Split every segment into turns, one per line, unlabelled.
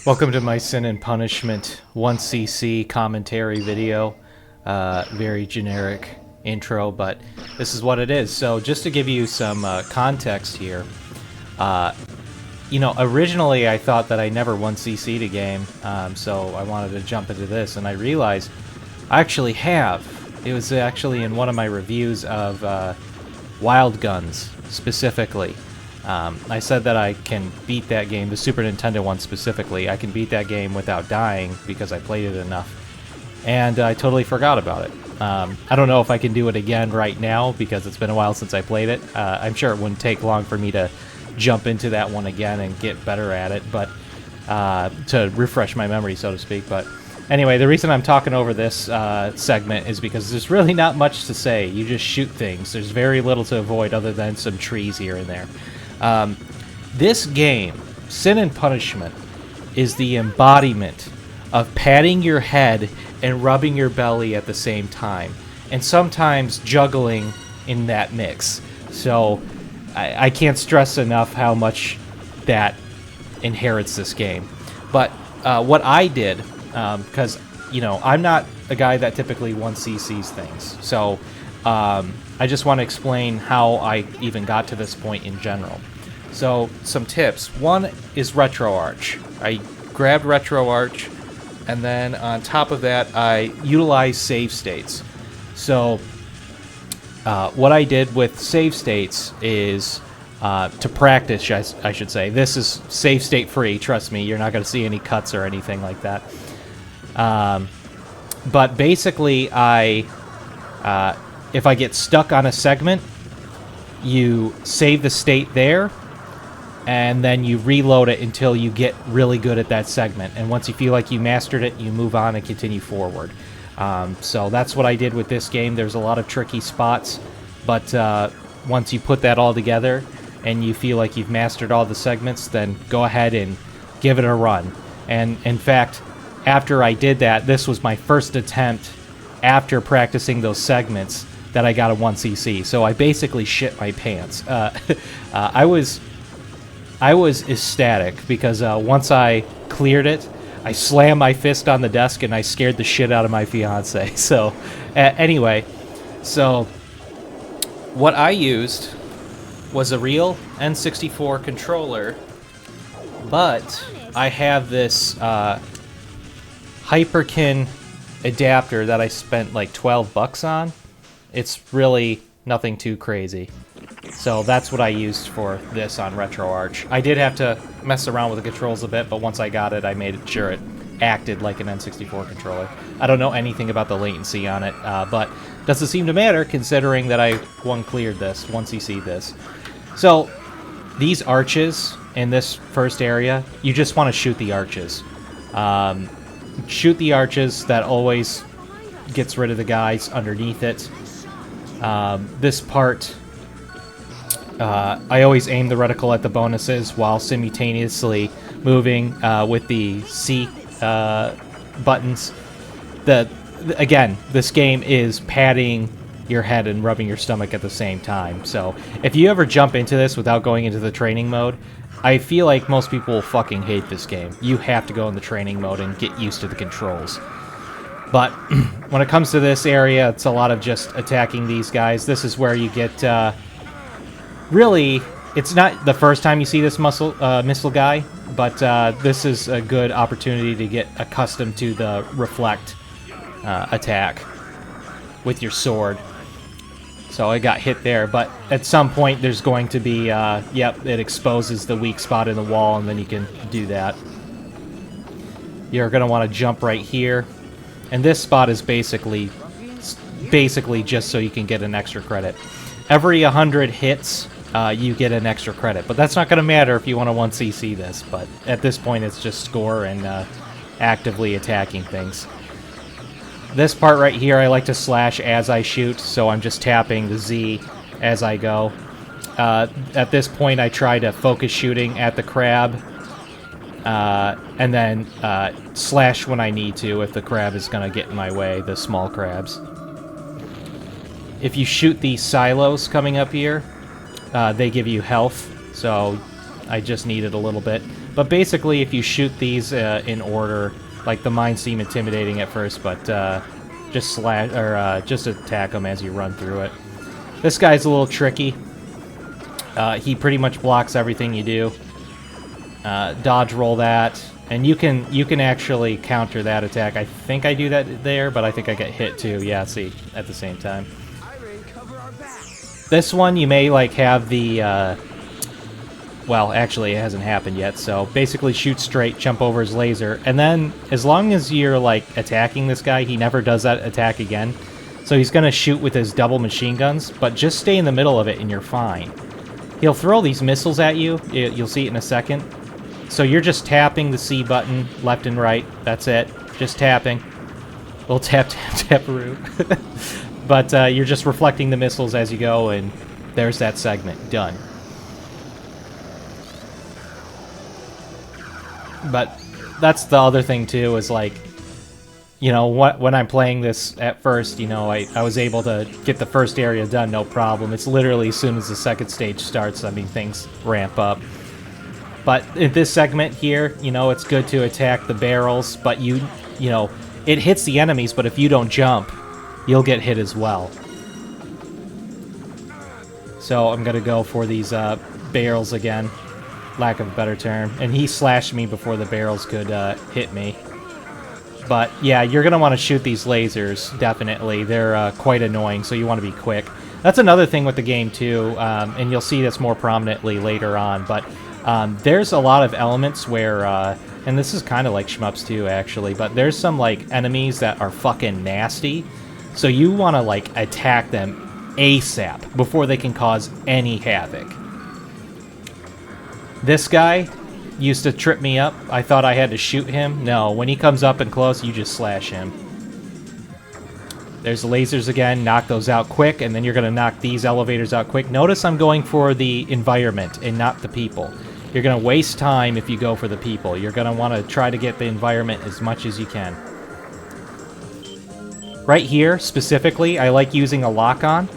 Welcome to my Sin and Punishment 1cc commentary video. Very generic intro, but this is what it is. So just to give you some context here, originally I thought that I never 1cc'd a game, so I wanted to jump into this, and I realized I actually have. It was actually in one of my reviews of Wild Guns, specifically. I said that I can beat that game, the Super Nintendo one specifically. I can beat that game without dying because I played it enough. And I totally forgot about it. I don't know if I can do it again right now because it's been a while since I played it. I'm sure it wouldn't take long for me to jump into that one again and get better at it, but to refresh my memory, so to speak. But anyway, the reason I'm talking over this segment is because there's really not much to say. You just shoot things. There's very little to avoid other than some trees here and there. This game, Sin and Punishment, is the embodiment of patting your head and rubbing your belly at the same time, and sometimes juggling in that mix. So I can't stress enough how much that inherits this game. But what I did, because I'm not a guy that typically 1cc's things, so I just want to explain how I even got to this point in general. So, some tips. One is RetroArch. I grabbed RetroArch, and then on top of that, I utilized save states. So, what I did with save states is, to practice, I should say. This is save state free, trust me. You're not going to see any cuts or anything like that. But basically, if I get stuck on a segment, you save the state there, and then you reload it until you get really good at that segment. And once you feel like you mastered it, you move on and continue forward. So that's what I did with this game. There's a lot of tricky spots, but once you put that all together and you feel like you've mastered all the segments, then go ahead and give it a run. And in fact, after I did that, this was my first attempt after practicing those segments that I got a 1cc. So I basically shit my pants. I was ecstatic because once I cleared it, I slammed my fist on the desk and I scared the shit out of my fiance. So anyway, so what I used was a real N64 controller, but I have this Hyperkin adapter that I spent like $12 on. It's really nothing too crazy. So that's what I used for this on RetroArch. I did have to mess around with the controls a bit, but once I got it, I made sure it acted like an N64 controller. I don't know anything about the latency on it, but doesn't seem to matter considering that I 1cc this. So these arches in this first area, you just want to shoot the arches. Shoot the arches. That always gets rid of the guys underneath it. This part, I always aim the reticle at the bonuses while simultaneously moving with the C buttons. Again, this game is patting your head and rubbing your stomach at the same time. So if you ever jump into this without going into the training mode, I feel like most people will fucking hate this game. You have to go in the training mode and get used to the controls. But when it comes to this area, it's a lot of just attacking these guys. This is where you get, really, it's not the first time you see this missile guy, but this is a good opportunity to get accustomed to the reflect attack with your sword. So I got hit there, but at some point there's going to be, yep, it exposes the weak spot in the wall, and then you can do that. You're going to want to jump right here. And this spot is basically just so you can get an extra credit. Every 100 hits, you get an extra credit. But that's not going to matter if you want to 1cc this. But at this point, it's just score and actively attacking things. This part right here, I like to slash as I shoot, so I'm just tapping the Z as I go. At this point, I try to focus shooting at the crab. And then slash when I need to if the crab is going to get in my way, the small crabs. If you shoot these silos coming up here, they give you health, so I just needed a little bit. But basically, if you shoot these in order, like the mines seem intimidating at first, but just just attack them as you run through it. This guy's a little tricky. He pretty much blocks everything you do. Dodge roll that, and you can actually counter that attack. I think I do that there, but I think I get hit too. Yeah, see, at the same time. This one you may like have the well, actually it hasn't happened yet, so basically shoot straight, jump over his laser, and then as long as you're like attacking this guy, he never does that attack again. So he's gonna shoot with his double machine guns, but just stay in the middle of it and you're fine. He'll throw these missiles at you, you'll see it in a second. So you're just tapping the C button left and right, that's it, just tapping. Little tap, tap, tap-a-roo. But you're just reflecting the missiles as you go, and there's that segment, done. But that's the other thing too, is like, you know, when I'm playing this at first, you know, I was able to get the first area done, no problem. It's literally as soon as the second stage starts, I mean, things ramp up. But in this segment here, you know, it's good to attack the barrels, but you know, it hits the enemies, but if you don't jump, you'll get hit as well. So I'm gonna go for these barrels again, lack of a better term. And he slashed me before the barrels could hit me. But yeah, you're gonna want to shoot these lasers, definitely. They're quite annoying, so you want to be quick. That's another thing with the game too, and you'll see this more prominently later on, but there's a lot of elements where, and this is kind of like shmups too, actually, but there's some like enemies that are fucking nasty, so you want to like attack them ASAP before they can cause any havoc. This guy used to trip me up. I thought I had to shoot him. No, when he comes up and close, you just slash him. There's the lasers again. Knock those out quick, and then you're going to knock these elevators out quick. Notice I'm going for the environment and not the people. You're going to waste time if you go for the people. You're going to want to try to get the environment as much as you can. Right here, specifically, I like using a lock-on.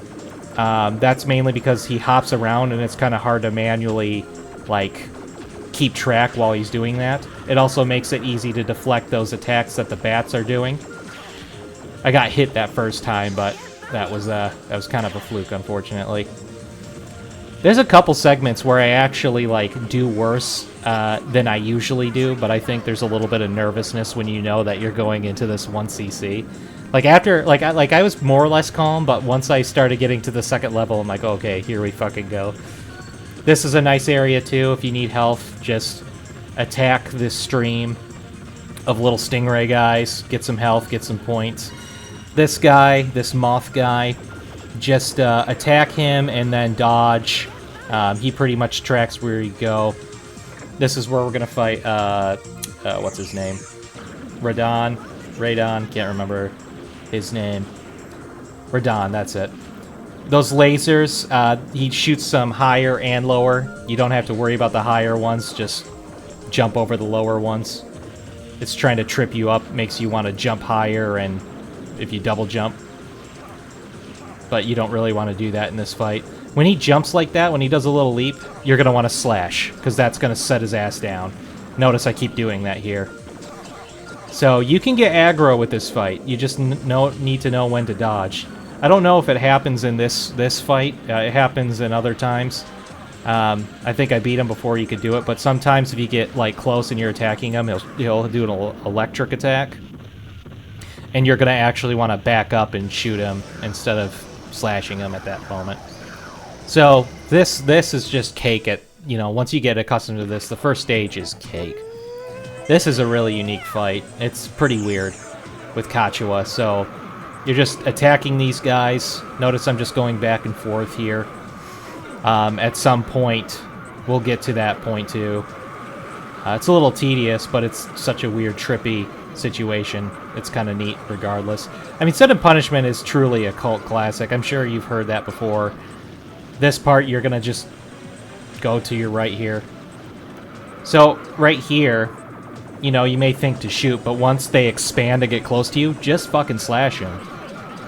That's mainly because he hops around, and it's kind of hard to manually, like, keep track while he's doing that. It also makes it easy to deflect those attacks that the bats are doing. I got hit that first time, but that was kind of a fluke, unfortunately. There's a couple segments where I actually like do worse than I usually do, but I think there's a little bit of nervousness when you know that you're going into this 1cc. Like after, I was more or less calm, but once I started getting to the second level, I'm like, okay, here we fucking go. This is a nice area too. If you need health, just attack this stream of little stingray guys, get some health, get some points. This guy, this moth guy, just attack him and then dodge. He pretty much tracks where you go. This is where we're gonna fight, what's his name? Radon, can't remember his name. Radon, that's it. Those lasers, he shoots some higher and lower. You don't have to worry about the higher ones, just jump over the lower ones. It's trying to trip you up, makes you want to jump higher, and if you double jump. But you don't really want to do that in this fight. When he jumps like that, when he does a little leap, you're going to want to slash, because that's going to set his ass down. Notice I keep doing that here. So you can get aggro with this fight. You just need to know when to dodge. I don't know if it happens in this fight. It happens in other times. I think I beat him before you could do it, but sometimes if you get like close and you're attacking him, he'll do an electric attack. And you're going to actually want to back up and shoot him instead of slashing him at that moment. So this is just cake at, you know, once you get accustomed to this, the first stage is cake. This is a really unique fight. It's pretty weird with Kachua. So you're just attacking these guys. Notice I'm just going back and forth here. At some point, we'll get to that point too. It's a little tedious, but it's such a weird, trippy situation. It's kind of neat regardless. I mean, Sin and Punishment is truly a cult classic. I'm sure you've heard that before. This part, you're going to just go to your right here. So, right here, you know, you may think to shoot, but once they expand and get close to you, just fucking slash them.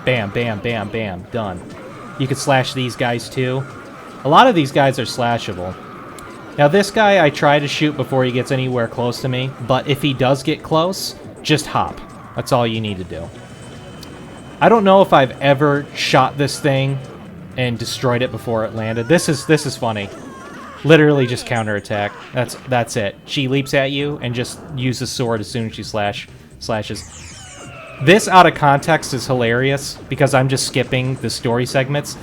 Bam, bam, bam, bam. Done. You could slash these guys too. A lot of these guys are slashable. Now this guy I try to shoot before he gets anywhere close to me, but if he does get close, just hop. That's all you need to do. I don't know if I've ever shot this thing and destroyed it before it landed. This is funny. Literally just counterattack. That's it. She leaps at you and just uses sword as soon as she slashes. This out of context is hilarious because I'm just skipping the story segments.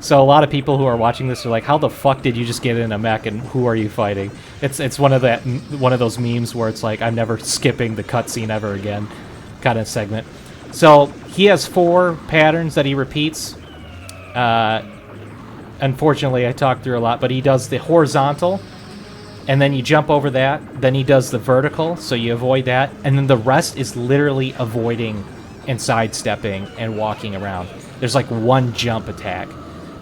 So a lot of people who are watching this are like, "How the fuck did you just get in a mech and who are you fighting?" It's one of those memes where it's like, "I'm never skipping the cutscene ever again," kind of segment. So he has 4 patterns that he repeats. Unfortunately, I talked through a lot, but he does the horizontal, and then you jump over that. Then he does the vertical, so you avoid that, and then the rest is literally avoiding and sidestepping and walking around. There's like one jump attack.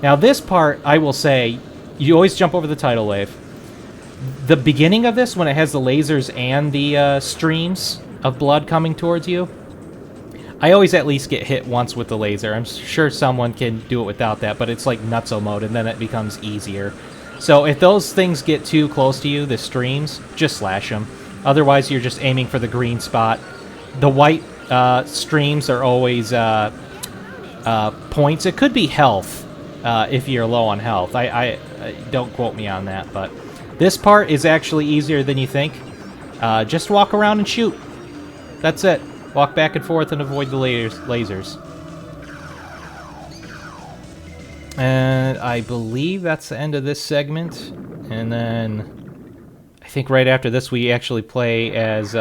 Now this part, I will say, you always jump over the tidal wave. The beginning of this, when it has the lasers and the streams of blood coming towards you, I always at least get hit once with the laser. I'm sure someone can do it without that, but it's like nutso mode, and then it becomes easier. So if those things get too close to you, the streams, just slash them. Otherwise, you're just aiming for the green spot. The white streams are always points. It could be health. If you're low on health. I don't quote me on that, but this part is actually easier than you think. Just walk around and shoot. That's it. Walk back and forth and avoid the lasers. And I believe that's the end of this segment. And then I think right after this we actually play as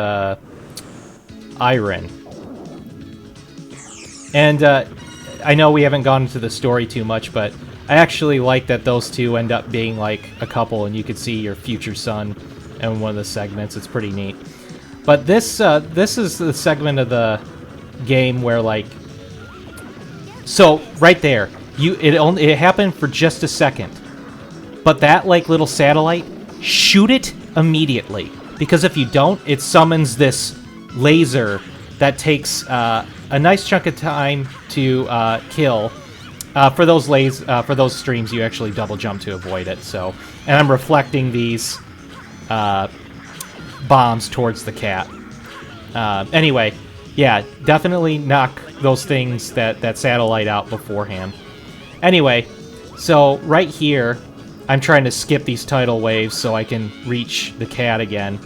Iron. And I know we haven't gone into the story too much, but I actually like that those two end up being like a couple, and you could see your future son in one of the segments. It's pretty neat. But this is the segment of the game where, like, so right there, it happened for just a second, but that like little satellite, shoot it immediately, because if you don't, it summons this laser that takes a nice chunk of time to kill. For those streams, you actually double jump to avoid it. So, and I'm reflecting these bombs towards the cat. Anyway, yeah, definitely knock those things, that satellite out beforehand. Anyway, so right here, I'm trying to skip these tidal waves so I can reach the cat again.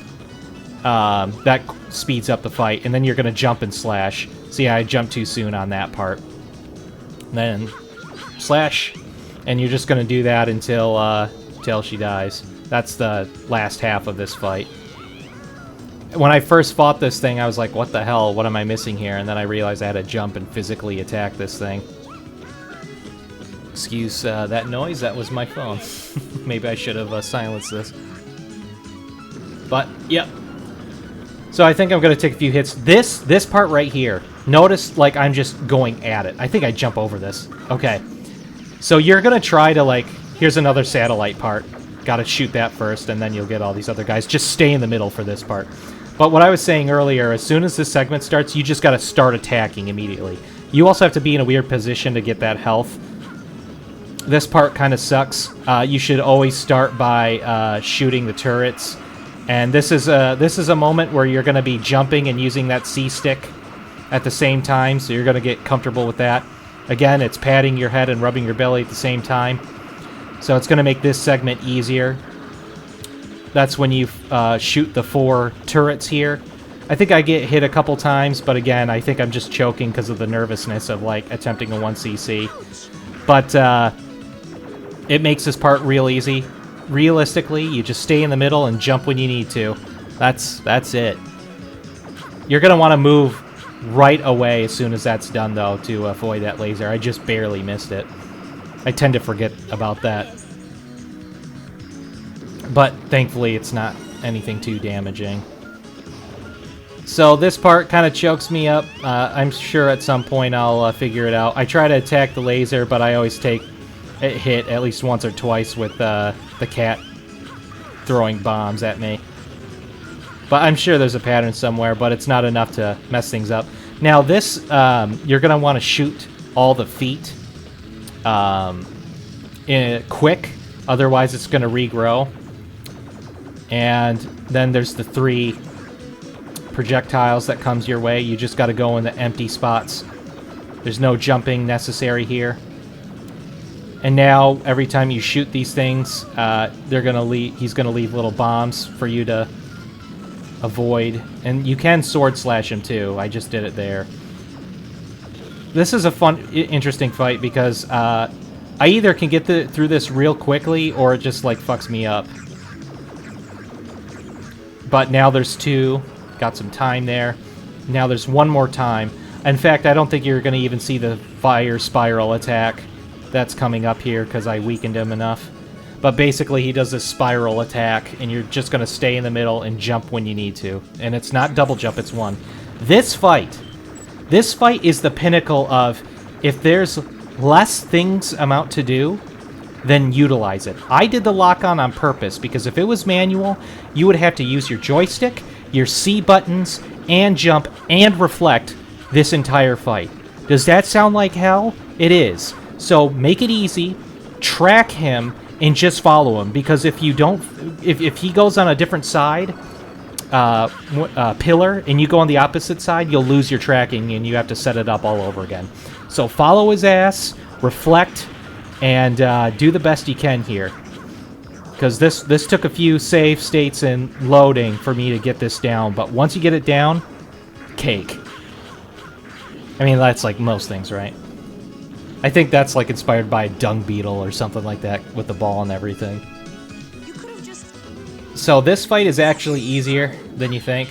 That speeds up the fight, and then you're going to jump and slash. See, I jumped too soon on that part. Then slash, and you're just going to do that until she dies. That's the last half of this fight. When I first fought this thing, I was like, what the hell? What am I missing here? And then I realized I had to jump and physically attack this thing. Excuse that noise. That was my phone. Maybe I should have silenced this. But, yep. So I think I'm going to take a few hits. This part right here, notice, like, I'm just going at it. I think I jump over this. Okay. So you're going to try to, like, here's another satellite part. Got to shoot that first, and then you'll get all these other guys. Just stay in the middle for this part. But what I was saying earlier, as soon as this segment starts, you just got to start attacking immediately. You also have to be in a weird position to get that health. This part kind of sucks. You should always start by shooting the turrets. And this is a moment where you're going to be jumping and using that C stick at the same time, so you're going to get comfortable with that. Again, it's patting your head and rubbing your belly at the same time. So it's going to make this segment easier. That's when you shoot the 4 turrets here. I think I get hit a couple times, but again, I think I'm just choking because of the nervousness of, like, attempting a 1cc. But it makes this part real easy. Realistically, you just stay in the middle and jump when you need to. That's it. You're going to want to move right away as soon as that's done, though, to avoid that laser. I just barely missed it. I tend to forget about that. But thankfully, it's not anything too damaging. So this part kind of chokes me up. I'm sure at some point I'll figure it out. I try to attack the laser, but I always take a hit at least once or twice with the cat throwing bombs at me. But I'm sure there's a pattern somewhere, but it's not enough to mess things up. Now this, you're going to want to shoot all the feet quick, otherwise it's going to regrow. And then there's the 3 projectiles that comes your way. You just got to go in the empty spots. There's no jumping necessary here. And now, every time you shoot these things, he's gonna leave little bombs for you to avoid. And you can sword slash him too. I just did it there. This is a fun, interesting fight because I either can get through this real quickly or it just like fucks me up. But now there's 2. Got some time there. Now there's 1 more time. In fact, I don't think you're going to even see the fire spiral attack that's coming up here because I weakened him enough. But basically, he does this spiral attack, and you're just going to stay in the middle and jump when you need to. And it's not double jump, it's 1. This fight is the pinnacle of if there's less things amount to do, then utilize it. I did the lock-on purpose because if it was manual, you would have to use your joystick, your C buttons, and jump and reflect this entire fight. Does that sound like hell? It is. So make it easy, track him, and just follow him. Because if you don't, if he goes on a different side, pillar, and you go on the opposite side, you'll lose your tracking and you have to set it up all over again. So follow his ass, reflect, and do the best you can here. Because this took a few save states and loading for me to get this down. But once you get it down, cake. I mean, that's like most things, right? I think that's like inspired by a dung beetle or something like that with the ball and everything. So this fight is actually easier than you think.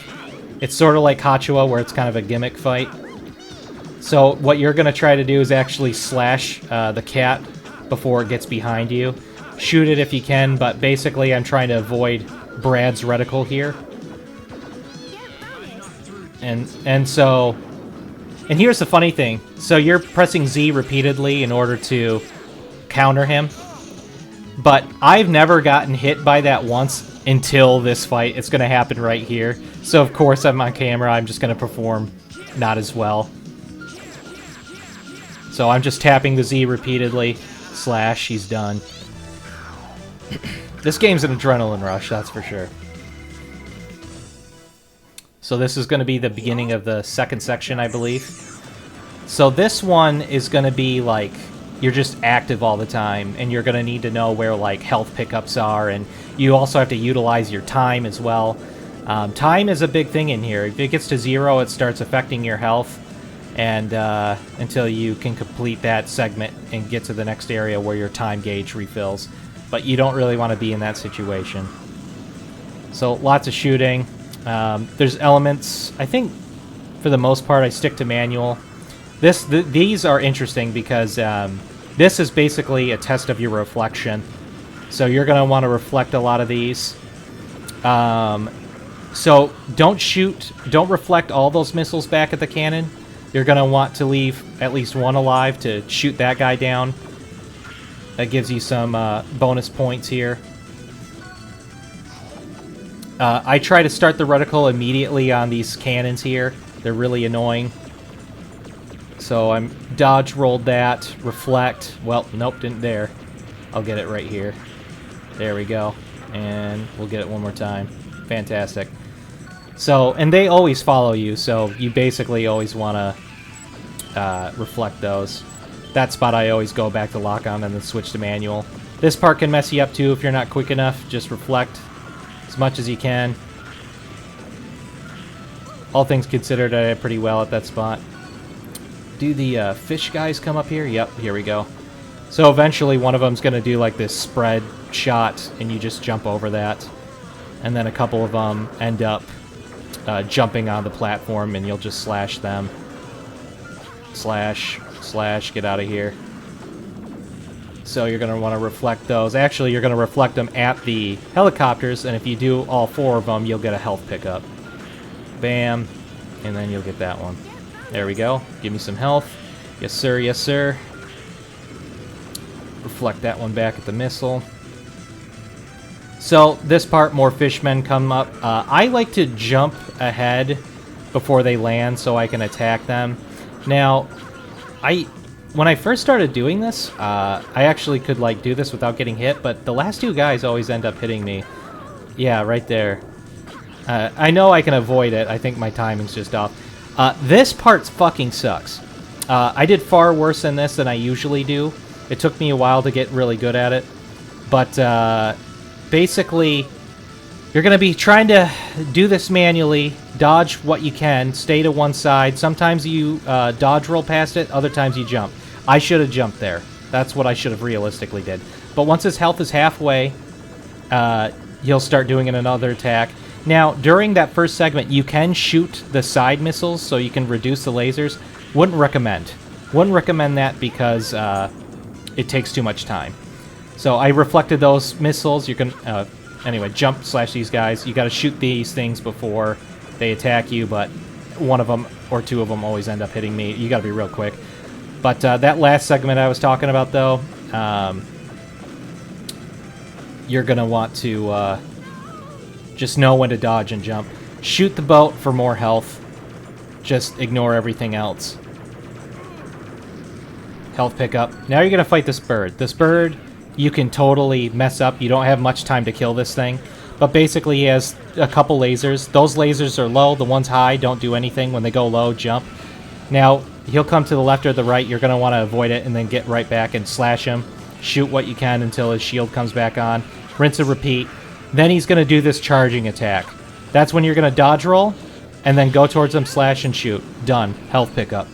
It's sort of like Hachua where it's kind of a gimmick fight. So what you're going to try to do is actually slash the cat before it gets behind you. Shoot it if you can, but basically I'm trying to avoid Brad's reticle here. And here's the funny thing. So you're pressing Z repeatedly in order to counter him. But I've never gotten hit by that once until this fight. It's going to happen right here. So of course I'm on camera. I'm just going to perform not as well. So I'm just tapping the Z repeatedly. Slash, he's done. This game's an adrenaline rush, that's for sure. So this is going to be the beginning of the second section, I believe. So this one is going to be like, you're just active all the time, and you're going to need to know where like health pickups are, and you also have to utilize your time as well. Time is a big thing in here. If it gets to 0, it starts affecting your health, and until you can complete that segment and get to the next area where your time gauge refills. But you don't really want to be in that situation. So lots of shooting. There's elements. I think for the most part I stick to manual. These are interesting because this is basically a test of your reflection. So you're going to want to reflect a lot of these. So don't reflect all those missiles back at the cannon. You're going to want to leave at least one alive to shoot that guy down. That gives you some bonus points here. I try to start the reticle immediately on these cannons here. They're really annoying. So I'm dodge rolled that, reflect. Well, nope, didn't dare. I'll get it right here. There we go. And we'll get it one more time. Fantastic. So, and they always follow you, so you basically always want to reflect those. That spot I always go back to lock on and then switch to manual. This part can mess you up too if you're not quick enough. Just reflect as much as you can. All things considered, I did pretty well at that spot. Do the fish guys come up here? Yep, here we go. So eventually one of them's going to do like this spread shot, and you just jump over that. And then a couple of them end up jumping on the platform, and you'll just slash them. Slash, slash, get out of here. So you're going to want to reflect those. Actually, you're going to reflect them at the helicopters, and if you do all 4 of them, you'll get a health pickup. Bam, and then you'll get that one. There we go. Give me some health. Yes, sir, yes, sir. Reflect that one back at the missile. So this part, more fishmen come up. I like to jump ahead before they land so I can attack them. Now, when I first started doing this, I actually could like do this without getting hit, but the last 2 guys always end up hitting me. Yeah, right there. I know I can avoid it. I think my timing's just off. This part fucking sucks. I did far worse in this than I usually do. It took me a while to get really good at it. But basically, you're going to be trying to do this manually, dodge what you can, stay to one side. Sometimes you dodge roll past it, other times you jump. I should have jumped there. That's what I should have realistically did. But once his health is halfway, he'll start doing another attack. Now, during that first segment, you can shoot the side missiles, so you can reduce the lasers. Wouldn't recommend. Wouldn't recommend that because it takes too much time. So I reflected those missiles. You can, anyway, jump slash these guys. You got to shoot these things before they attack you, but one of them or two of them always end up hitting me. You got to be real quick. But that last segment I was talking about, though, you're going to want to just know when to dodge and jump. Shoot the boat for more health. Just ignore everything else. Health pickup. Now you're going to fight this bird. This bird, you can totally mess up. You don't have much time to kill this thing. But basically, he has a couple lasers. Those lasers are low. The ones high don't do anything. When they go low, jump. Now, he'll come to the left or the right. You're going to want to avoid it and then get right back and slash him. Shoot what you can until his shield comes back on. Rinse and repeat. Then he's going to do this charging attack. That's when you're going to dodge roll and then go towards him, slash, and shoot. Done. Health pickup.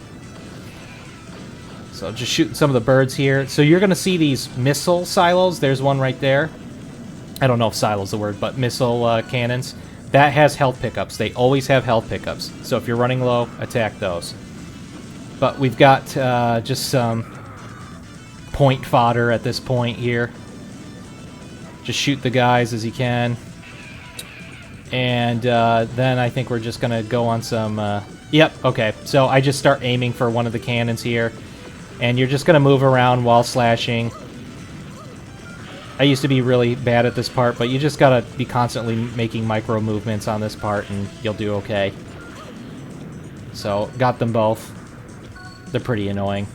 So just shooting some of the birds here. So you're going to see these missile silos. There's one right there. I don't know if silo's the word, but missile cannons. That has health pickups. They always have health pickups. So if you're running low, attack those. But we've got just some point fodder at this point here. Just shoot the guys as you can. And then I think we're just going to go on some... Yep, okay. So I just start aiming for one of the cannons here. And you're just going to move around while slashing. I used to be really bad at this part, but you just got to be constantly making micro movements on this part, and you'll do okay. So, got them both. They're pretty annoying.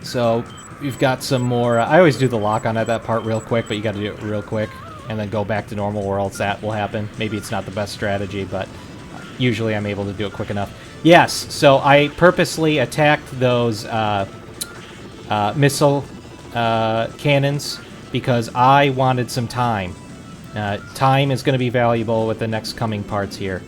So, we've got some more... I always do the lock on at that part real quick, but you got to do it real quick. And then go back to normal, or else that will happen. Maybe it's not the best strategy, but usually I'm able to do it quick enough. Yes, so I purposely attacked those missile cannons because I wanted some time. Time is going to be valuable with the next coming parts here.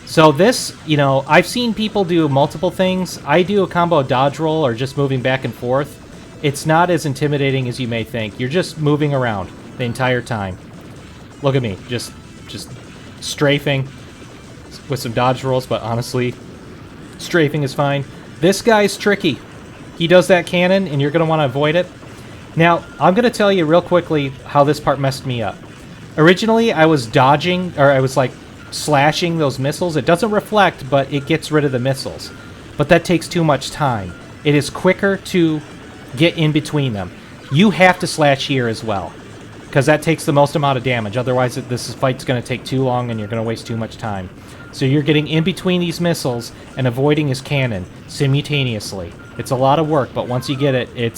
So this, you know, I've seen people do multiple things. I do a combo dodge roll or just moving back and forth. It's not as intimidating as you may think. You're just moving around the entire time. Look at me, just strafing with some dodge rolls, but honestly, strafing is fine. This guy's tricky. He does that cannon, and you're going to want to avoid it. Now, I'm going to tell you real quickly how this part messed me up. Originally, I was dodging, or I was like slashing those missiles. It doesn't reflect, but it gets rid of the missiles. But that takes too much time. It is quicker to get in between them. You have to slash here as well, because that takes the most amount of damage. Otherwise, this fight's going to take too long, and you're going to waste too much time. So you're getting in between these missiles and avoiding his cannon simultaneously. It's a lot of work, but once you get it, it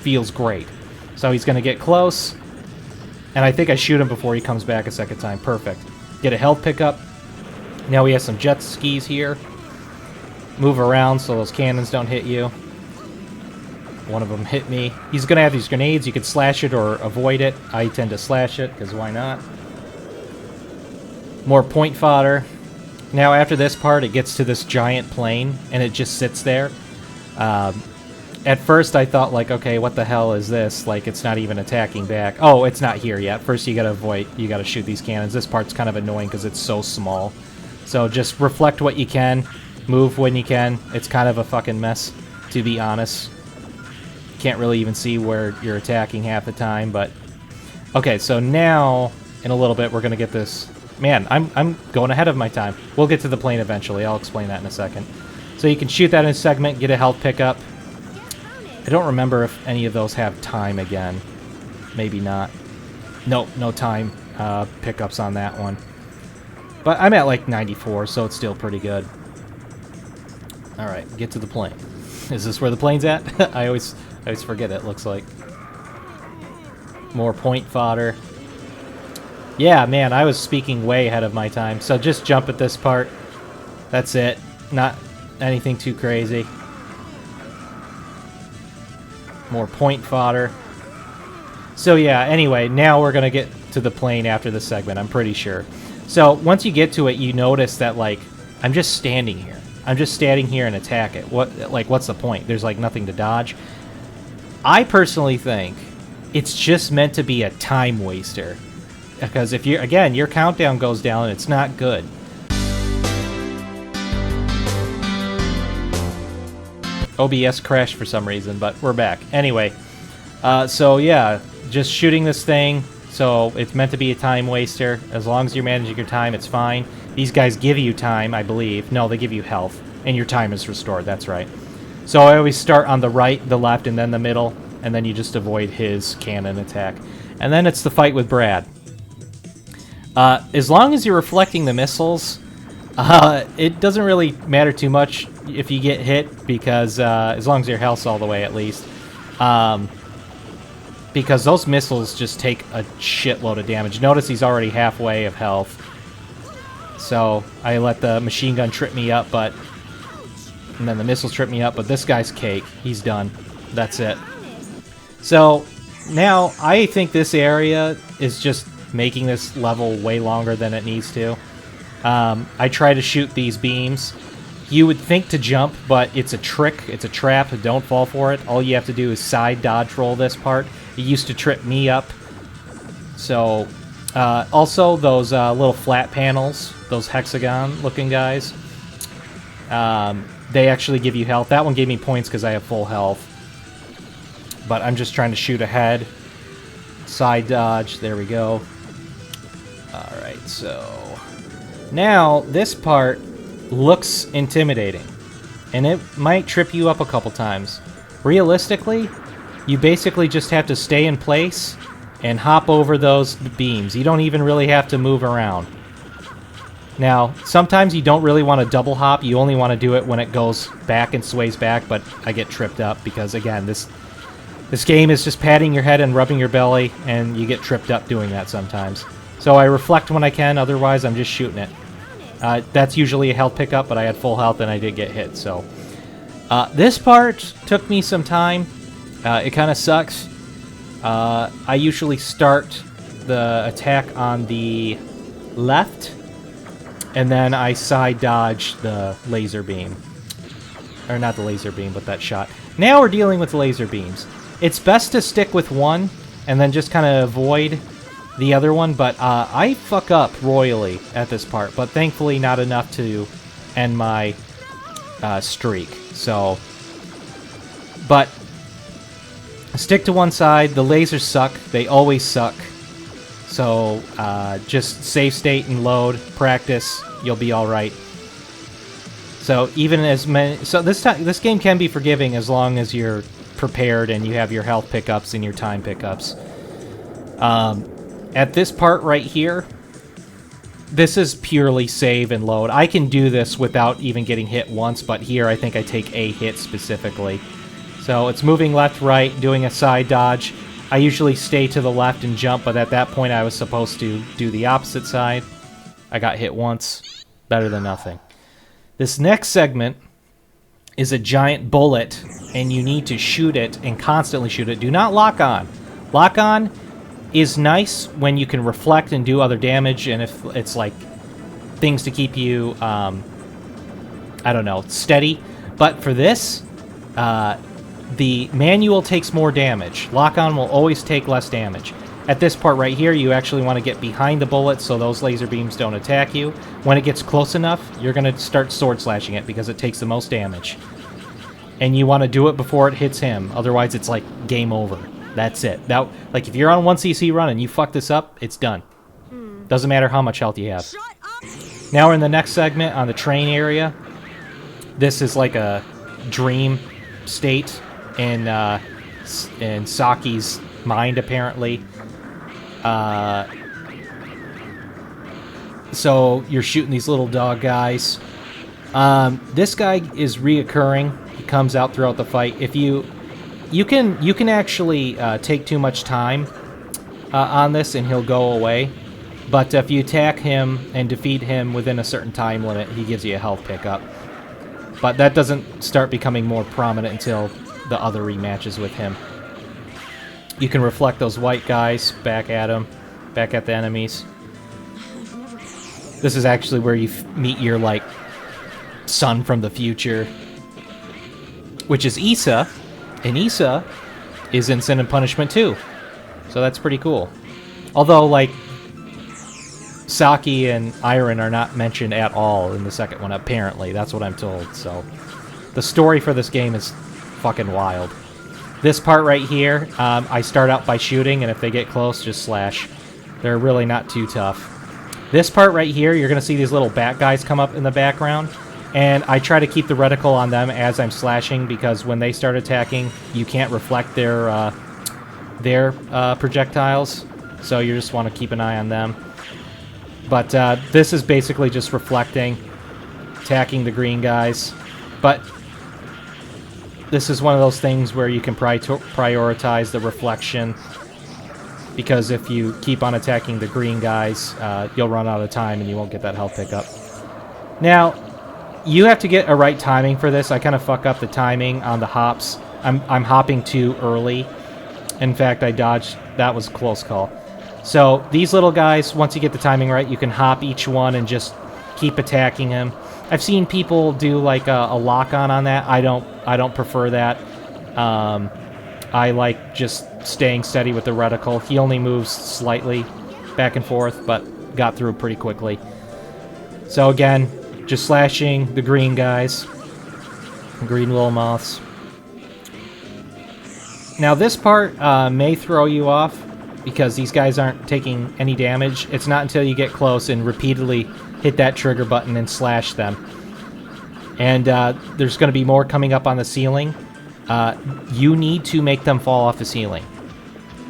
feels great. So he's going to get close, and I think I shoot him before he comes back a second time. Perfect. Get a health pickup. Now we have some jet skis here. Move around so those cannons don't hit you. One of them hit me. He's going to have these grenades. You could slash it or avoid it. I tend to slash it, because why not? More point fodder. Now, after this part, it gets to this giant plane, and it just sits there. At first, I thought, like, okay, what the hell is this? Like, it's not even attacking back. Oh, it's not here yet. First, you gotta avoid, you gotta shoot these cannons. This part's kind of annoying because it's so small. So just reflect what you can. Move when you can. It's kind of a fucking mess, to be honest. Can't really even see where you're attacking half the time, but... Okay, so now, in a little bit, we're gonna get this... Man, I'm going ahead of my time. We'll get to the plane eventually. I'll explain that in a second. So you can shoot that in a segment, get a health pickup. I don't remember if any of those have time again. Maybe not. Nope, no time pickups on that one. But I'm at like 94, so it's still pretty good. Alright, get to the plane. Is this where the plane's at? I always forget it, looks like. More point fodder. Yeah, man, I was speaking way ahead of my time. So just jump at this part. That's it. Not anything too crazy. More point fodder. So yeah, anyway, now we're going to get to the plane after this segment, I'm pretty sure. So once you get to it, you notice that, like, I'm just standing here. I'm just standing here and attack it. What's the point? There's, like, nothing to dodge. I personally think it's just meant to be a time waster. Because if you're, again, your countdown goes down and it's not good. OBS crashed for some reason, but we're back. Anyway, so yeah, just shooting this thing. So it's meant to be a time waster. As long as you're managing your time, it's fine. These guys give you time, I believe. No, they give you health, and your time is restored. That's right. So I always start on the right, the left, and then the middle, and then you just avoid his cannon attack. And then it's the fight with Brad. As long as you're reflecting the missiles, it doesn't really matter too much if you get hit, because as long as your health's all the way at least. Because those missiles just take a shitload of damage. Notice he's already halfway of health. So I let the machine gun trip me up, and then the missiles trip me up, but this guy's cake. He's done. That's it. So now I think this area is just making this level way longer than it needs to. I try to shoot these beams. You would think to jump, but it's a trick. It's a trap. Don't fall for it. All you have to do is side dodge roll this part. It used to trip me up. So, also those little flat panels, those hexagon-looking guys, they actually give you health. That one gave me points because I have full health. But I'm just trying to shoot ahead. Side dodge. There we go. Alright, so now this part looks intimidating, and it might trip you up a couple times. Realistically, you basically just have to stay in place and hop over those beams. You don't even really have to move around. Now, sometimes you don't really want to double hop. You only want to do it when it goes back and sways back, but I get tripped up because, again, this game is just patting your head and rubbing your belly, and you get tripped up doing that sometimes. So I reflect when I can, otherwise I'm just shooting it. That's usually a health pickup, but I had full health and I did get hit, so. This part took me some time. It kind of sucks. I usually start the attack on the left, and then I side dodge the laser beam. Or not the laser beam, but that shot. Now we're dealing with laser beams. It's best to stick with one, and then just kind of avoid the other one, but I fuck up royally at this part, but thankfully not enough to end my streak. So, but stick to one side. The lasers suck. They always suck. So just save state and load, practice. You'll be all right. So even as many, so this game can be forgiving as long as you're prepared and you have your health pickups and your time pickups. At this part right here, this is purely save and load. I can do this without even getting hit once, but here I think I take a hit specifically. So it's moving left, right, doing a side dodge. I usually stay to the left and jump, but at that point I was supposed to do the opposite side. I got hit once. Better than nothing. This next segment is a giant bullet, and you need to shoot it and constantly shoot it. Do not lock on. Lock on is nice when you can reflect and do other damage, and if it's like things to keep you, I don't know, steady. But for this, the manual takes more damage. Lock-on will always take less damage. At this part right here, you actually want to get behind the bullet so those laser beams don't attack you. When it gets close enough, you're going to start sword slashing it because it takes the most damage. And you want to do it before it hits him, otherwise it's like game over. That's it. Now, like if you're on 1cc run and you fuck this up, it's done. Doesn't matter how much health you have. Now we're in the next segment on the train area. This is like a dream state in Saki's mind, apparently. So you're shooting these little dog guys. This guy is reoccurring. He comes out throughout the fight. If you can actually take too much time on this and he'll go away. But if you attack him and defeat him within a certain time limit, he gives you a health pickup. But that doesn't start becoming more prominent until the other rematches with him. You can reflect those white guys back at him, back at the enemies. This is actually where you meet your, like, son from the future, which is Issa, and Issa is in Sin and Punishment 2. So that's pretty cool. Although, like, Saki and Iron are not mentioned at all in the second one, apparently. That's what I'm told, so... The story for this game is fucking wild. This part right here, I start out by shooting, and if they get close, just slash. They're really not too tough. This part right here, you're going to see these little bat guys come up in the background, and I try to keep the reticle on them as I'm slashing, because when they start attacking, you can't reflect their projectiles, so you just want to keep an eye on them. But this is basically just reflecting, attacking the green guys. But this is one of those things where you can prioritize the reflection, because if you keep on attacking the green guys, you'll run out of time and you won't get that health pickup. Now, you have to get a right timing for this. I kind of fuck up the timing on the hops. I'm hopping too early. In fact, I dodged. That was a close call. So these little guys, once you get the timing right, you can hop each one and just keep attacking him. I've seen people do like a lock-on on that. I don't prefer that. I like just staying steady with the reticle. He only moves slightly back and forth, but got through pretty quickly. So again, just slashing the green guys, green little moths. Now this part may throw you off, because these guys aren't taking any damage. It's not until you get close and repeatedly hit that trigger button and slash them. And there's going to be more coming up on the ceiling. You need to make them fall off the ceiling.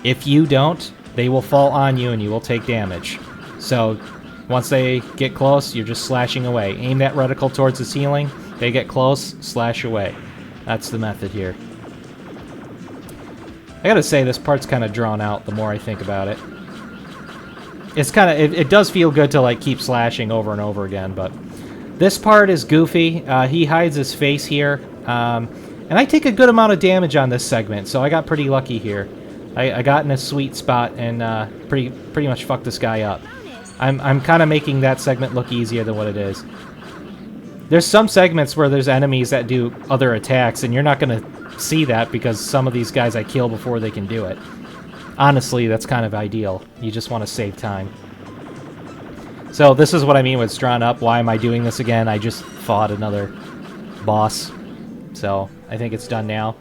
If you don't, they will fall on you and you will take damage. So once they get close, you're just slashing away. Aim that reticle towards the ceiling. They get close, slash away. That's the method here. I gotta say, this part's kind of drawn out the more I think about it. It's kind of... It does feel good to, like, keep slashing over and over again, but... This part is goofy. He hides his face here. And I take a good amount of damage on this segment, so I got pretty lucky here. I got in a sweet spot and pretty much fucked this guy up. I'm kind of making that segment look easier than what it is. There's some segments where there's enemies that do other attacks, and you're not going to see that because some of these guys I kill before they can do it. Honestly, that's kind of ideal. You just want to save time. So this is what I mean with it's drawn up. Why am I doing this again? I just fought another boss. So I think it's done now.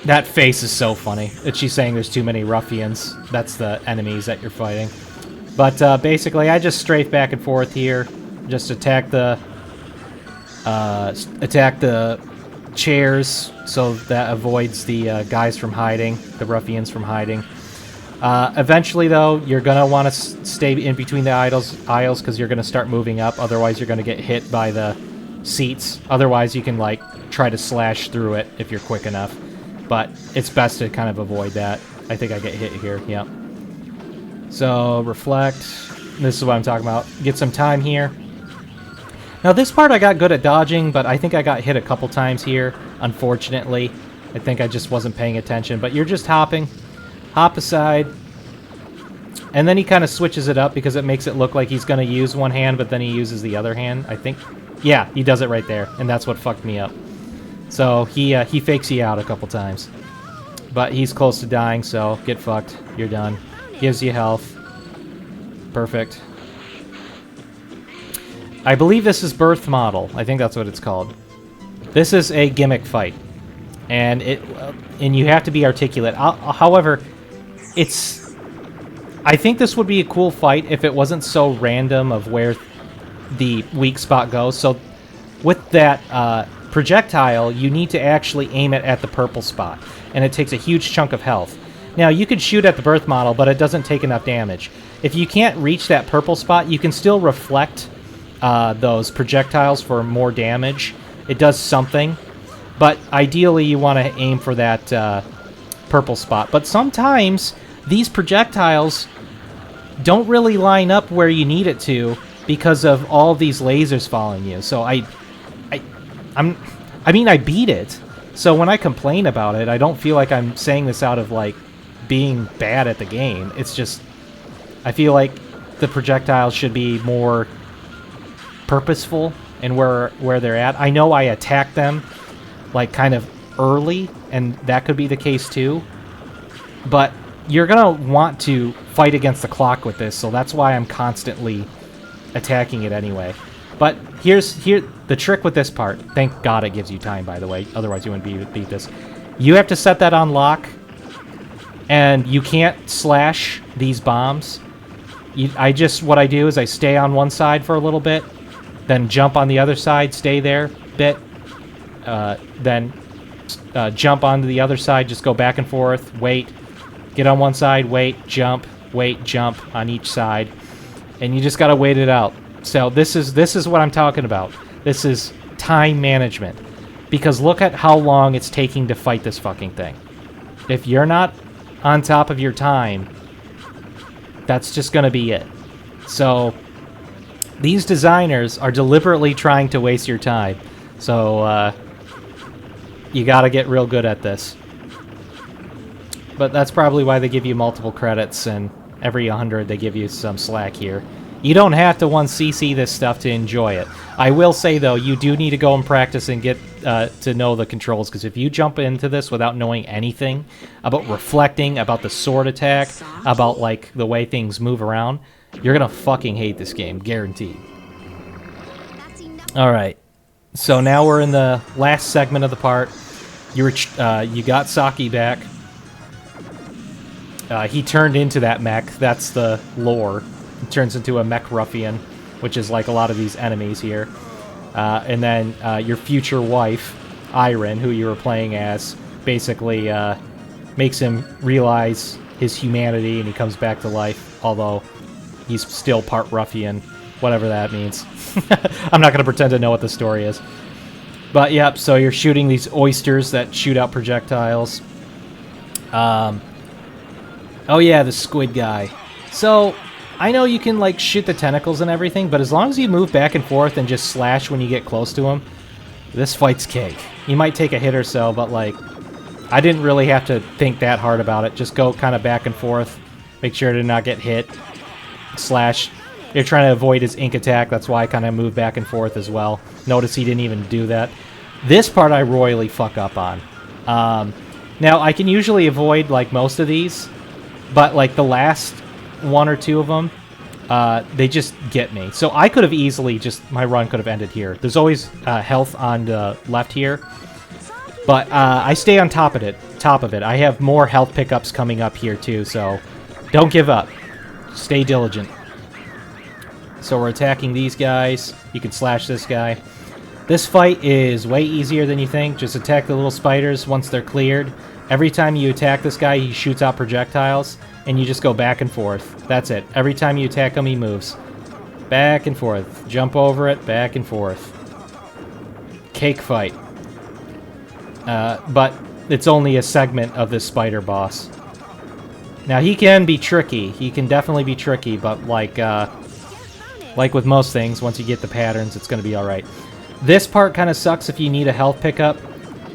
That face is so funny. She's saying there's too many ruffians. That's the enemies that you're fighting. But basically, I just strafe back and forth here. Just attack the chairs, so that avoids the guys from hiding, the ruffians from hiding. Eventually, though, you're going to want to stay in between the aisles because you're going to start moving up. Otherwise, you're going to get hit by the seats. Otherwise, you can, like, try to slash through it if you're quick enough. But it's best to kind of avoid that. I think I get hit here, yeah. So, reflect. This is what I'm talking about. Get some time here. Now, this part I got good at dodging, but I think I got hit a couple times here, unfortunately. I think I just wasn't paying attention. But you're just hopping. Hop aside. And then he kind of switches it up because it makes it look like he's going to use one hand, but then he uses the other hand, I think. Yeah, he does it right there, and that's what fucked me up. So he fakes you out a couple times. But he's close to dying, so get fucked. You're done. Gives you health. Perfect. I believe this is Birth Model. I think that's what it's called. This is a gimmick fight. And you have to be articulate. However, I think this would be a cool fight if it wasn't so random of where the weak spot goes. So with that projectile, you need to actually aim it at the purple spot. And it takes a huge chunk of health. Now, you could shoot at the Birth Model, but it doesn't take enough damage. If you can't reach that purple spot, you can still reflect those projectiles for more damage. It does something. But ideally, you want to aim for that purple spot. But sometimes these projectiles don't really line up where you need it to because of all these lasers following you. So I mean, I beat it. So when I complain about it, I don't feel like I'm saying this out of, like, being bad at the game. It's just, I feel like the projectiles should be more purposeful in where they're at. I know I attack them, like, kind of early, and that could be the case too. But you're gonna want to fight against the clock with this, so that's why I'm constantly attacking it anyway. But here the trick with this part. Thank God it gives you time, by the way. Otherwise, you wouldn't beat this. You have to set that on lock, and you can't slash these bombs. What I do is I stay on one side for a little bit, then jump on the other side, stay there a bit, then jump onto the other side, just go back and forth, wait, get on one side, wait, jump on each side, and you just gotta wait it out. So this is what I'm talking about. This is time management. Because look at how long it's taking to fight this fucking thing. If you're not on top of your time, that's just gonna be it. So these designers are deliberately trying to waste your time. So you gotta get real good at this. But that's probably why they give you multiple credits, and every 100 they give you some slack here. You don't have to 1cc this stuff to enjoy it. I will say, though, you do need to go and practice and get to know the controls, because if you jump into this without knowing anything about reflecting, about the sword attack, about, like, the way things move around, you're gonna fucking hate this game, guaranteed. Alright, so now we're in the last segment of the part. You got Saki back. He turned into that mech, that's the lore. He turns into a mech ruffian, which is like a lot of these enemies here. And then your future wife, Iron, who you were playing as, basically makes him realize his humanity, and he comes back to life, although he's still part ruffian, whatever that means. I'm not going to pretend to know what the story is. But, yep, so you're shooting these oysters that shoot out projectiles. Oh, yeah, the squid guy. So I know you can, like, shoot the tentacles and everything, but as long as you move back and forth and just slash when you get close to him, this fight's cake. You might take a hit or so, but, like, I didn't really have to think that hard about it. Just go kind of back and forth, make sure to not get hit, slash. You're trying to avoid his ink attack, that's why I kind of moved back and forth as well. Notice he didn't even do that. This part I royally fuck up on. Now, I can usually avoid, like, most of these, but, like, the last one or two of them, they just get me. So I could have easily my run could have ended here. There's always health on the left here, but I stay on top of it. I have more health pickups coming up here too, so don't give up. Stay diligent. So we're attacking these guys. You can slash this guy. This fight is way easier than you think. Just attack the little spiders once they're cleared. Every time you attack this guy, he shoots out projectiles, and you just go back and forth. That's it. Every time you attack him, he moves. Back and forth. Jump over it, back and forth. Cake fight. But it's only a segment of this spider boss. Now, he can be tricky. He can definitely be tricky, but like with most things, once you get the patterns, it's going to be alright. This part kind of sucks if you need a health pickup.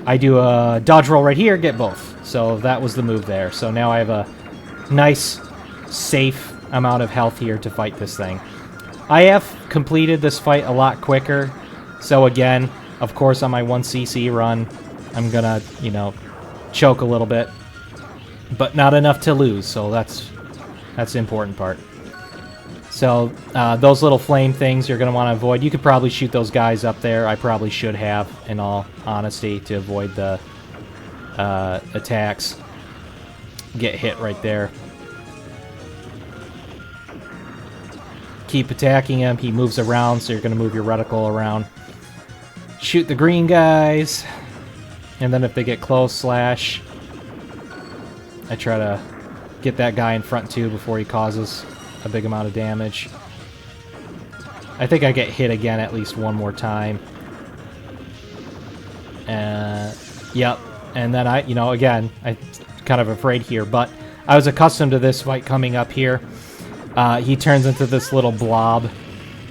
I do a dodge roll right here, get both. So that was the move there. So now I have a nice, safe amount of health here to fight this thing. I have completed this fight a lot quicker. So again, of course, on my 1cc run, I'm gonna, you know, choke a little bit. But not enough to lose, so that's the important part. So, those little flame things you're going to want to avoid. You could probably shoot those guys up there. I probably should have, in all honesty, to avoid the attacks. Get hit right there. Keep attacking him. He moves around, so you're going to move your reticle around. Shoot the green guys. And then if they get close, slash. I try to get that guy in front, too, before he causes a big amount of damage. I think I get hit again at least one more time. Yep. And then again, I'm kind of afraid here, but I was accustomed to this fight coming up here. He turns into this little blob,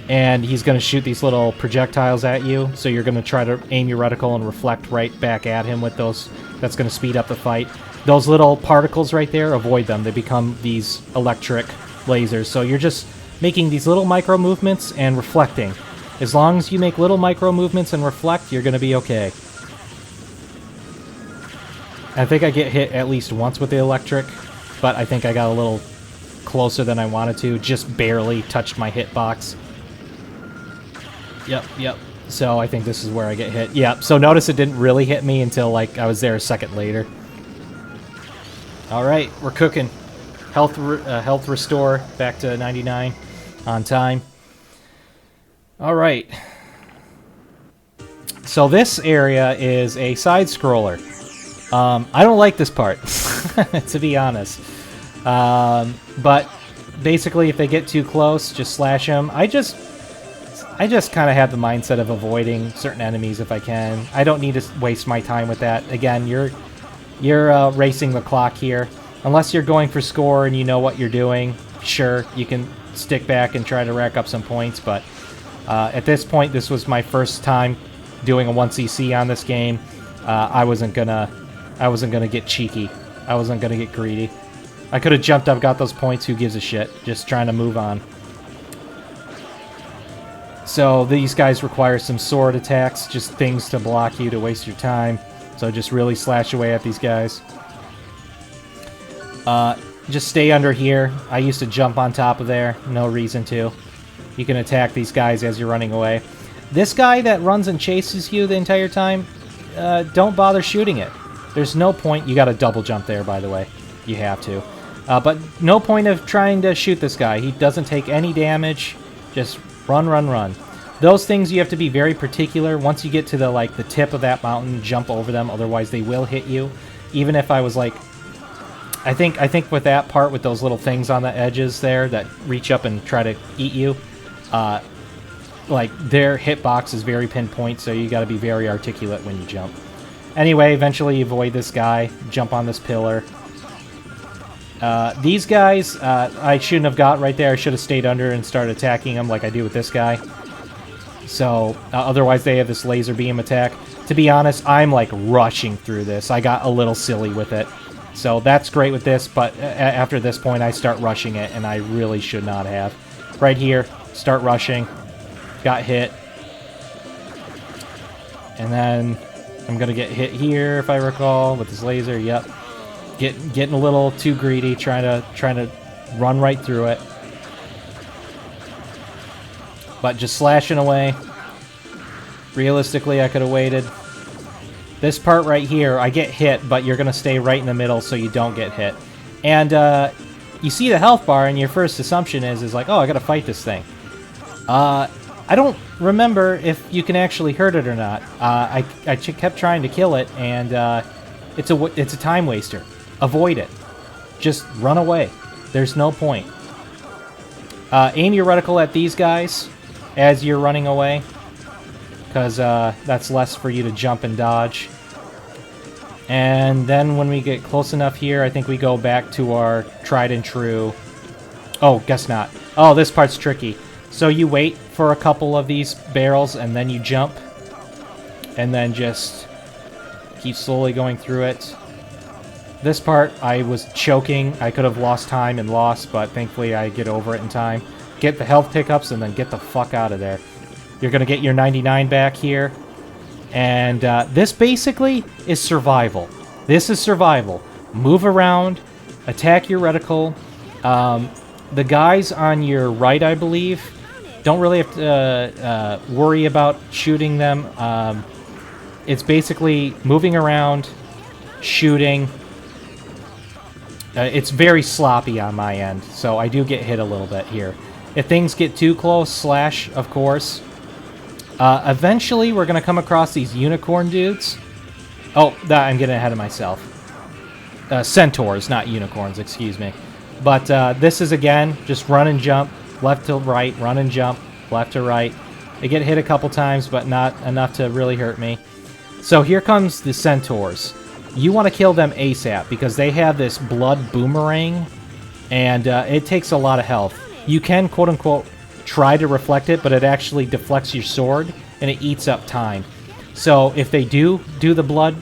and he's going to shoot these little projectiles at you, so you're going to try to aim your reticle and reflect right back at him with those. That's going to speed up the fight. Those little particles right there, avoid them. They become these electric lasers, so you're just making these little micro movements and reflecting. As long as you make little micro movements and reflect, you're going to be okay. I think I get hit at least once with the electric, but I think I got a little closer than I wanted to. Just barely touched my hitbox. Yep. So I think this is where I get hit. Yep, so notice it didn't really hit me until, like, I was there a second later. Alright, we're cooking. Health restore back to 99 on time. Alright. So this area is a side-scroller. I don't like this part, to be honest. But basically, if they get too close, just slash them. I just kind of have the mindset of avoiding certain enemies if I can. I don't need to waste my time with that. Again, you're racing the clock here. Unless you're going for score and you know what you're doing, sure, you can stick back and try to rack up some points. But at this point, this was my first time doing a 1cc on this game. I wasn't gonna get cheeky. I wasn't gonna get greedy. I could have jumped up, got those points. Who gives a shit? Just trying to move on. So these guys require some sword attacks, just things to block you to waste your time. So just really slash away at these guys. Just stay under here. I used to jump on top of there. No reason to. You can attack these guys as you're running away. This guy that runs and chases you the entire time, don't bother shooting it. There's no point. You got to double jump there, by the way. You have to. But no point of trying to shoot this guy. He doesn't take any damage. Just run. Those things you have to be very particular. Once you get to the tip of that mountain, jump over them. Otherwise, they will hit you. Even if I was like, I think with that part with those little things on the edges there that reach up and try to eat you, their hitbox is very pinpoint. So you got to be very articulate when you jump. Anyway, eventually you avoid this guy. Jump on this pillar. These guys, I shouldn't have got right there. I should have stayed under and started attacking them like I do with this guy. So, otherwise they have this laser beam attack. To be honest, I'm like rushing through this. I got a little silly with it. So that's great with this, but after this point I start rushing it, and I really should not have. Right here, start rushing. Got hit. And then I'm going to get hit here, if I recall, with this laser. Yep. Getting a little too greedy, trying to run right through it. But just slashing away. Realistically, I could have waited. This part right here, I get hit, but you're going to stay right in the middle so you don't get hit. And you see the health bar, and your first assumption is like, oh, I got to fight this thing. I don't remember if you can actually hurt it or not. I kept trying to kill it, and it's a time waster. Avoid it. Just run away. There's no point. Aim your reticle at these guys as you're running away, because that's less for you to jump and dodge. And then when we get close enough here, I think we go back to our tried and true... Oh, guess not. Oh, this part's tricky. So you wait for a couple of these barrels, and then you jump. And then just keep slowly going through it. This part, I was choking. I could have lost time and lost, but thankfully I get over it in time. Get the health pickups, and then get the fuck out of there. You're going to get your 99 back here. And this basically is survival. This is survival. Move around. Attack your reticle. The guys on your right, I believe, don't really have to worry about shooting them. It's basically moving around, shooting. It's very sloppy on my end, so I do get hit a little bit here. If things get too close, slash, of course. Eventually, we're going to come across these unicorn dudes. Oh, I'm getting ahead of myself. Centaurs, not unicorns, excuse me. But this is, again, just run and jump, left to right, run and jump, left to right. I get hit a couple times, but not enough to really hurt me. So here comes the centaurs. you want to kill them ASAP because they have this blood boomerang, and it takes a lot of health. You can, quote-unquote, try to reflect it, but it actually deflects your sword, and it eats up time. So if they do the blood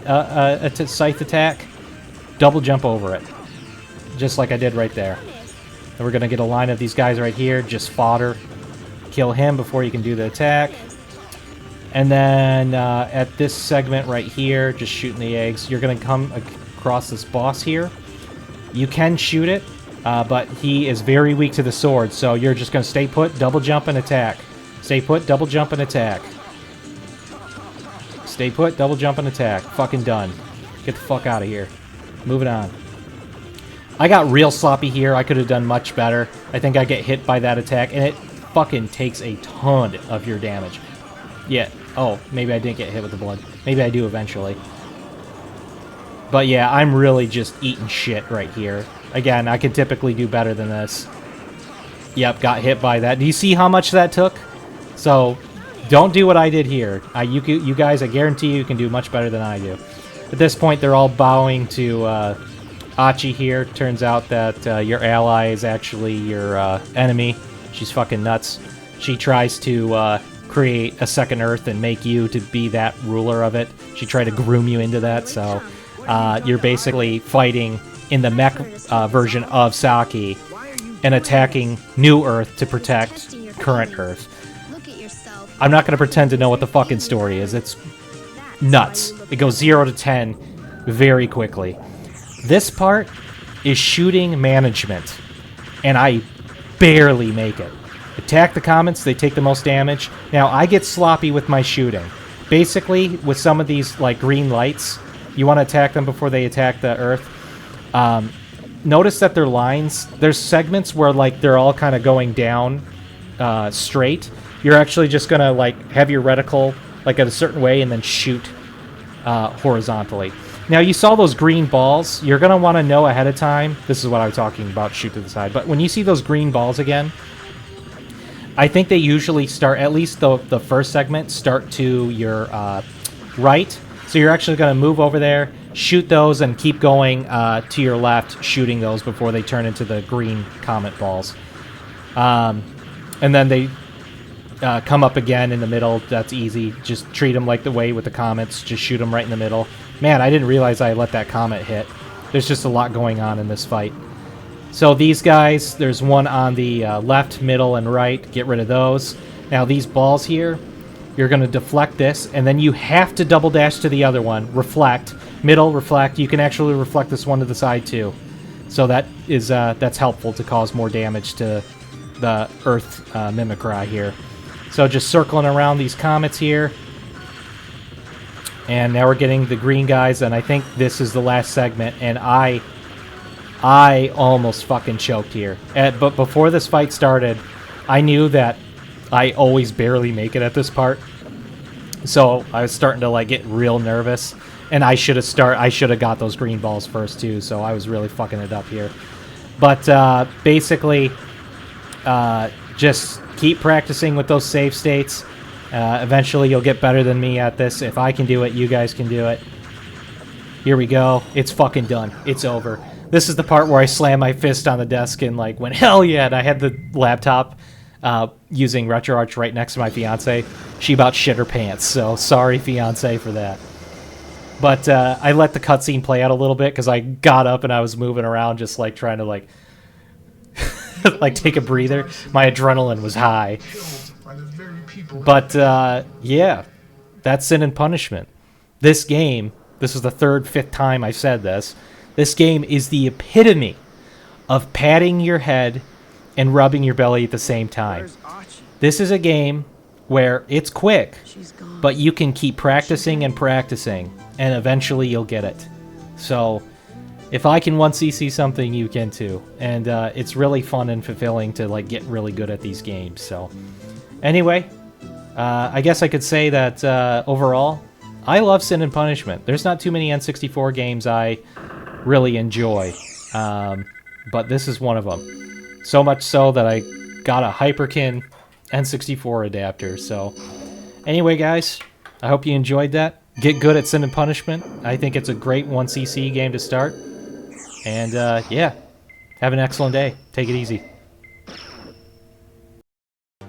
scythe attack, double jump over it. Just like I did right there. And we're going to get a line of these guys right here, just fodder. Kill him before you can do the attack. And then at this segment right here, just shooting the eggs, you're going to come across this boss here. You can shoot it, but he is very weak to the sword, so you're just going to stay put, double jump, and attack. Stay put, double jump, and attack. Stay put, double jump, and attack. Fucking done. Get the fuck out of here. Moving on. I got real sloppy here. I could have done much better. I think I get hit by that attack, and it fucking takes a ton of your damage. Yeah. Oh, maybe I didn't get hit with the blood. Maybe I do eventually. But yeah, I'm really just eating shit right here. Again, I could typically do better than this. Yep, got hit by that. Do you see how much that took? So, don't do what I did here. You guys, I guarantee you can do much better than I do. At this point, they're all bowing to Achi here. Turns out that your ally is actually your enemy. She's fucking nuts. She tries to create a second Earth and make you to be that ruler of it. She tried to groom you into that, so you're basically fighting in the mech version of Saki and attacking New Earth to protect current Earth. I'm not going to pretend to know what the fucking story is. It's nuts. It goes 0 to 10 very quickly. This part is shooting management, and I barely make it. Attack the comets, they take the most damage. Now, I get sloppy with my shooting. Basically, with some of these like green lights, you want to attack them before they attack the Earth. Notice that their lines, there's segments where like they're all kind of going down straight. You're actually just going to like have your reticle like at a certain way and then shoot horizontally. Now, you saw those green balls. You're going to want to know ahead of time. This is what I'm talking about, shoot to the side. But when you see those green balls again, I think they usually start, at least the first segment, start to your right. So you're actually going to move over there, shoot those, and keep going to your left, shooting those before they turn into the green comet balls. And then they come up again in the middle. That's easy. Just treat them like the way with the comets. Just shoot them right in the middle. Man, I didn't realize I let that comet hit. There's just a lot going on in this fight. So these guys, there's one on the left, middle, and right. Get rid of those. Now these balls here, you're going to deflect this, and then you have to double dash to the other one. Reflect. Middle, reflect. You can actually reflect this one to the side too. So that is that's helpful to cause more damage to the Earth Mimicry here. So just circling around these comets here. And now we're getting the green guys, and I think this is the last segment, and I almost fucking choked here. But before this fight started, I knew that I always barely make it at this part. So I was starting to like get real nervous, and I should have got those green balls first too, so I was really fucking it up here. But basically, just keep practicing with those save states. Eventually you'll get better than me at this. If I can do it, you guys can do it. Here we go. It's fucking done. It's over. This is the part where I slammed my fist on the desk and like went, hell yeah, and I had the laptop using RetroArch right next to my fiance. She about shit her pants, so sorry, fiance, for that. But I let the cutscene play out a little bit because I got up and I was moving around just like trying to like like take a breather. My adrenaline was high. But yeah, that's Sin and Punishment. This game, this is the third, fifth time I've said this. This game is the epitome of patting your head and rubbing your belly at the same time. This is a game where it's quick, but you can keep practicing and practicing, and eventually you'll get it. So, if I can 1cc something, you can too. And it's really fun and fulfilling to like get really good at these games. So, anyway, I guess I could say that overall, I love Sin and Punishment. There's not too many N64 games I really enjoy, but this is one of them. So much so that I got a Hyperkin N64 adapter. So, anyway, guys, I hope you enjoyed that. get good at Sin and Punishment. I think it's a great 1cc game to start. And yeah, have an excellent day. Take it easy.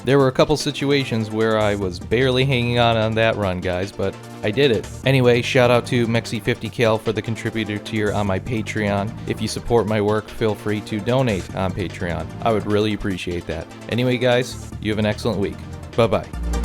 There were a couple situations where I was barely hanging on that run, guys, but I did it. Anyway, shout out to Mexi50Cal for the contributor tier on my Patreon. If you support my work, feel free to donate on Patreon. I would really appreciate that. Anyway, guys, you have an excellent week. Bye-bye.